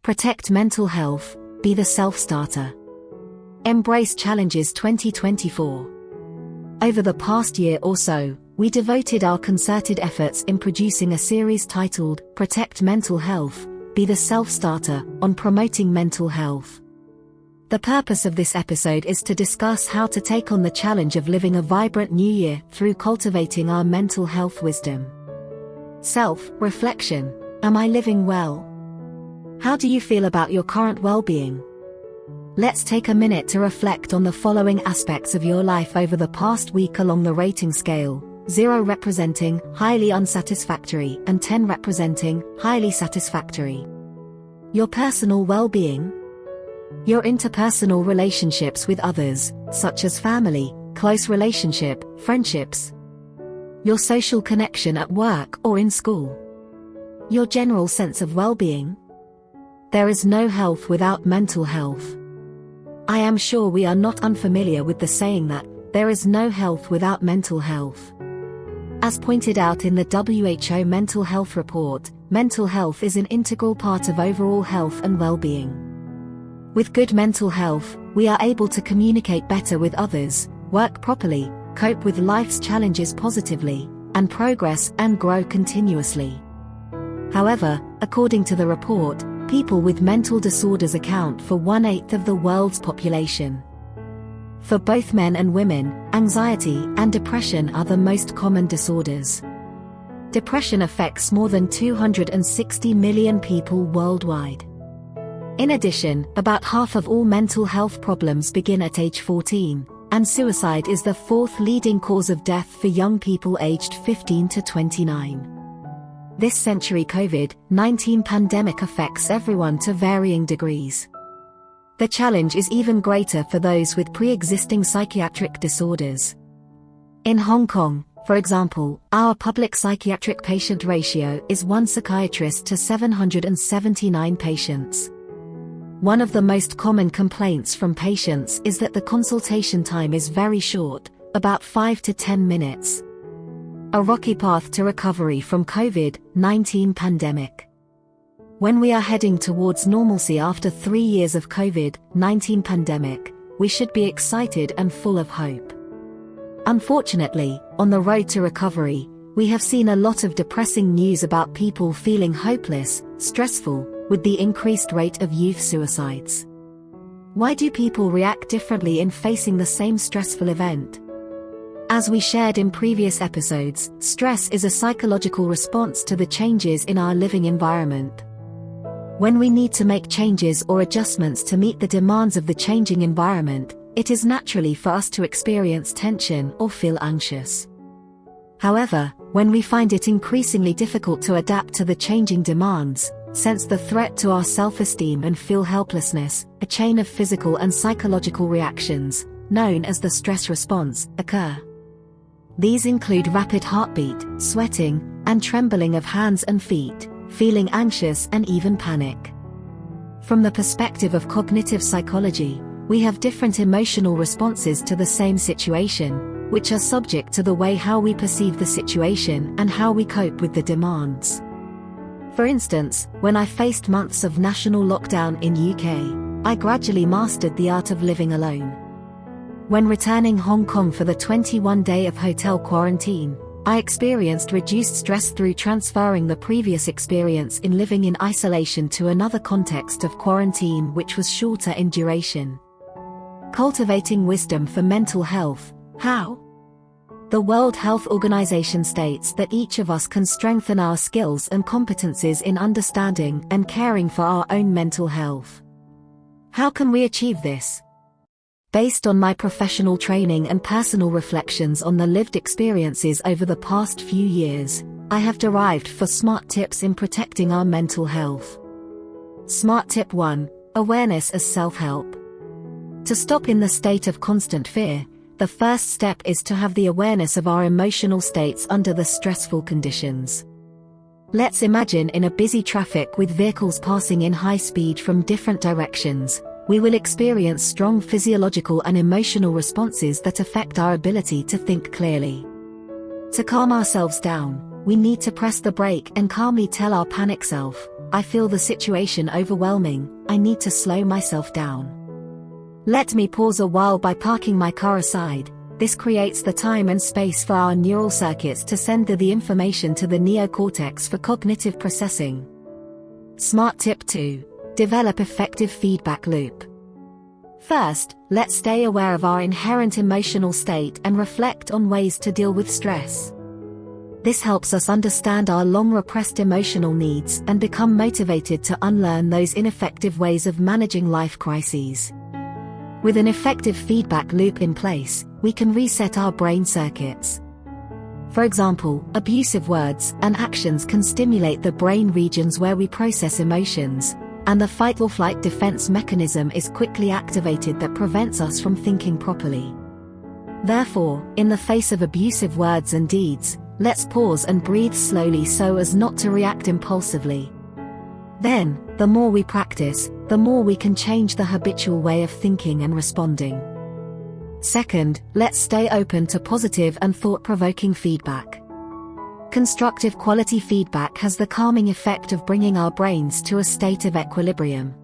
Protect mental health, be the self-starter. Embrace Challenges 2024. Over the past year or so, we devoted our concerted efforts in producing a series titled Protect Mental Health, Be the Self-Starter, on promoting mental health. The purpose of this episode is to discuss how to take on the challenge of living a vibrant new year through cultivating our mental health wisdom. Self-reflection. Am I living well? How do you feel about your current well-being? Let's take a minute to reflect on the following aspects of your life over the past week along the rating scale, 0 representing highly unsatisfactory and 10 representing highly satisfactory. Your personal well-being. Your interpersonal relationships with others, such as family, close relationship, friendships. Your social connection at work or in school. Your general sense of well-being. There is no health without mental health. I am sure we are not unfamiliar with the saying that there is no health without mental health. As pointed out in the WHO Mental Health Report, mental health is an integral part of overall health and well-being. With good mental health, we are able to communicate better with others, work properly, cope with life's challenges positively, and progress and grow continuously. However, according to the report, people with mental disorders account for 1/8 of the world's population. For both men and women, anxiety and depression are the most common disorders. Depression affects more than 260 million people worldwide. In addition, about half of all mental health problems begin at age 14, and suicide is the 4th leading cause of death for young people aged 15 to 29. This century COVID-19 pandemic affects everyone to varying degrees. The challenge is even greater for those with pre-existing psychiatric disorders. In Hong Kong, for example, our public psychiatric patient ratio is 1 psychiatrist to 779 patients. One of the most common complaints from patients is that the consultation time is very short, about 5 to 10 minutes. A rocky path to recovery from COVID-19 pandemic. When we are heading towards normalcy after 3 years of COVID-19 pandemic, we should be excited and full of hope. Unfortunately, on the road to recovery, we have seen a lot of depressing news about people feeling hopeless, stressful, with the increased rate of youth suicides. Why do people react differently in facing the same stressful event? As we shared in previous episodes, stress is a psychological response to the changes in our living environment. When we need to make changes or adjustments to meet the demands of the changing environment, it is naturally for us to experience tension or feel anxious. However, when we find it increasingly difficult to adapt to the changing demands, sense the threat to our self-esteem and feel helplessness, a chain of physical and psychological reactions, known as the stress response, occur. These include rapid heartbeat, sweating, and trembling of hands and feet, feeling anxious and even panic. From the perspective of cognitive psychology, we have different emotional responses to the same situation, which are subject to the way how we perceive the situation and how we cope with the demands. For instance, when I faced months of national lockdown in UK, I gradually mastered the art of living alone. When returning Hong Kong for the 21-day of hotel quarantine, I experienced reduced stress through transferring the previous experience in living in isolation to another context of quarantine which was shorter in duration. Cultivating wisdom for mental health. How? The World Health Organization states that each of us can strengthen our skills and competencies in understanding and caring for our own mental health. How can we achieve this? Based on my professional training and personal reflections on the lived experiences over the past few years, I have derived 4 smart tips in protecting our mental health. Smart tip 1: Awareness as self-help. To stop in the state of constant fear, the first step is to have the awareness of our emotional states under the stressful conditions. Let's imagine in a busy traffic with vehicles passing in high speed from different directions, we will experience strong physiological and emotional responses that affect our ability to think clearly. To calm ourselves down, we need to press the brake and calmly tell our panic self, I feel the situation overwhelming, I need to slow myself down. Let me pause a while by parking my car aside. This creates the time and space for our neural circuits to send the information to the neocortex for cognitive processing. Smart tip 2. Develop effective feedback loop. First, let's stay aware of our inherent emotional state and reflect on ways to deal with stress. This helps us understand our long-repressed emotional needs and become motivated to unlearn those ineffective ways of managing life crises. With an effective feedback loop in place, we can reset our brain circuits. For example, abusive words and actions can stimulate the brain regions where we process emotions, and the fight-or-flight defense mechanism is quickly activated that prevents us from thinking properly. Therefore, in the face of abusive words and deeds, let's pause and breathe slowly so as not to react impulsively. Then, the more we practice, the more we can change the habitual way of thinking and responding. Second, let's stay open to positive and thought-provoking feedback. Constructive quality feedback has the calming effect of bringing our brains to a state of equilibrium.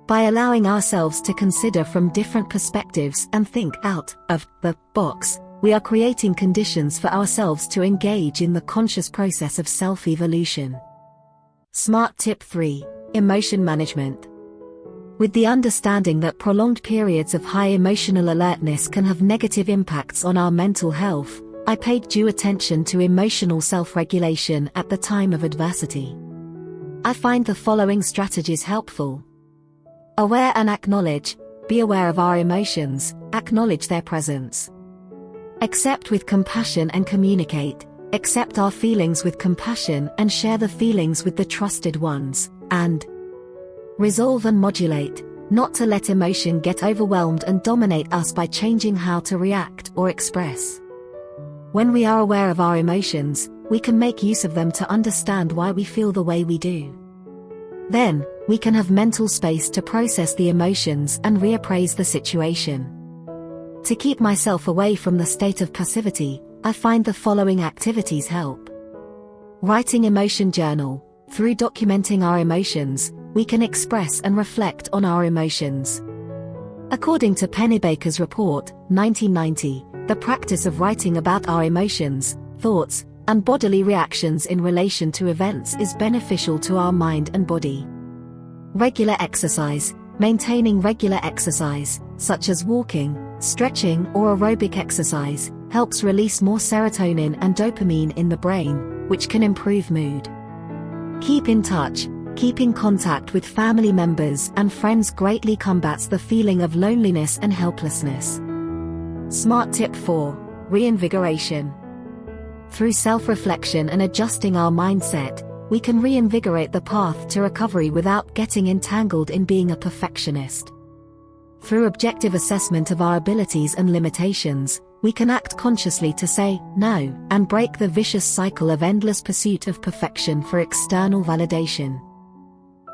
By allowing ourselves to consider from different perspectives and think out of the box, we are creating conditions for ourselves to engage in the conscious process of self-evolution. Smart tip 3. Emotion management. With the understanding that prolonged periods of high emotional alertness can have negative impacts on our mental health, I paid due attention to emotional self-regulation at the time of adversity. I find the following strategies helpful. Aware and acknowledge. Be aware of our emotions, acknowledge their presence. Accept with compassion and communicate. Accept our feelings with compassion and share the feelings with the trusted ones. And resolve and modulate. Not to let emotion get overwhelmed and dominate us by changing how to react or express. When we are aware of our emotions, we can make use of them to understand why we feel the way we do. Then, we can have mental space to process the emotions and reappraise the situation. To keep myself away from the state of passivity, I find the following activities help. Writing emotion journal. Through documenting our emotions, we can express and reflect on our emotions. According to Pennebaker's report, 1990, the practice of writing about our emotions, thoughts, and bodily reactions in relation to events is beneficial to our mind and body. Regular exercise. Maintaining regular exercise, such as walking, stretching or aerobic exercise, helps release more serotonin and dopamine in the brain, which can improve mood. Keep in touch. Keeping contact with family members and friends greatly combats the feeling of loneliness and helplessness. Smart tip 4. Reinvigoration. Through self-reflection and adjusting our mindset, we can reinvigorate the path to recovery without getting entangled in being a perfectionist. Through objective assessment of our abilities and limitations, we can act consciously to say no and break the vicious cycle of endless pursuit of perfection for external validation.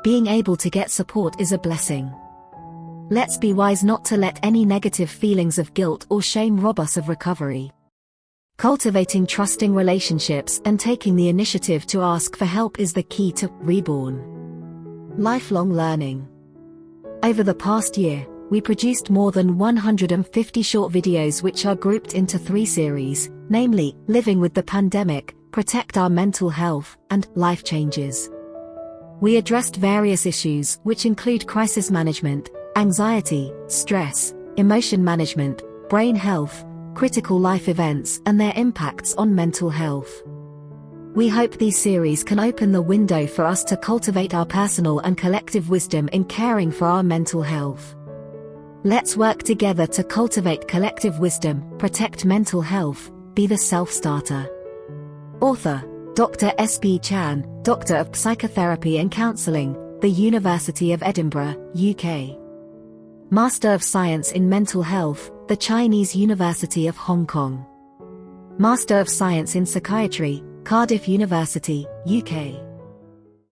Being able to get support is a blessing. Let's be wise not to let any negative feelings of guilt or shame rob us of recovery. Cultivating trusting relationships and taking the initiative to ask for help is the key to reborn. Lifelong learning. Over the past year, we produced more than 150 short videos which are grouped into 3 series, namely, Living with the Pandemic, Protect Our Mental Health, and Life Changes. We addressed various issues which include crisis management, anxiety, stress, emotion management, brain health, critical life events and their impacts on mental health. We hope these series can open the window for us to cultivate our personal and collective wisdom in caring for our mental health. Let's work together to cultivate collective wisdom, protect mental health, be the self-starter. Author, Dr. S.B. Chan, Doctor of Psychotherapy and Counselling, the University of Edinburgh, UK. Master of Science in Mental Health, the Chinese University of Hong Kong. Master of Science in Psychiatry, Cardiff University, UK.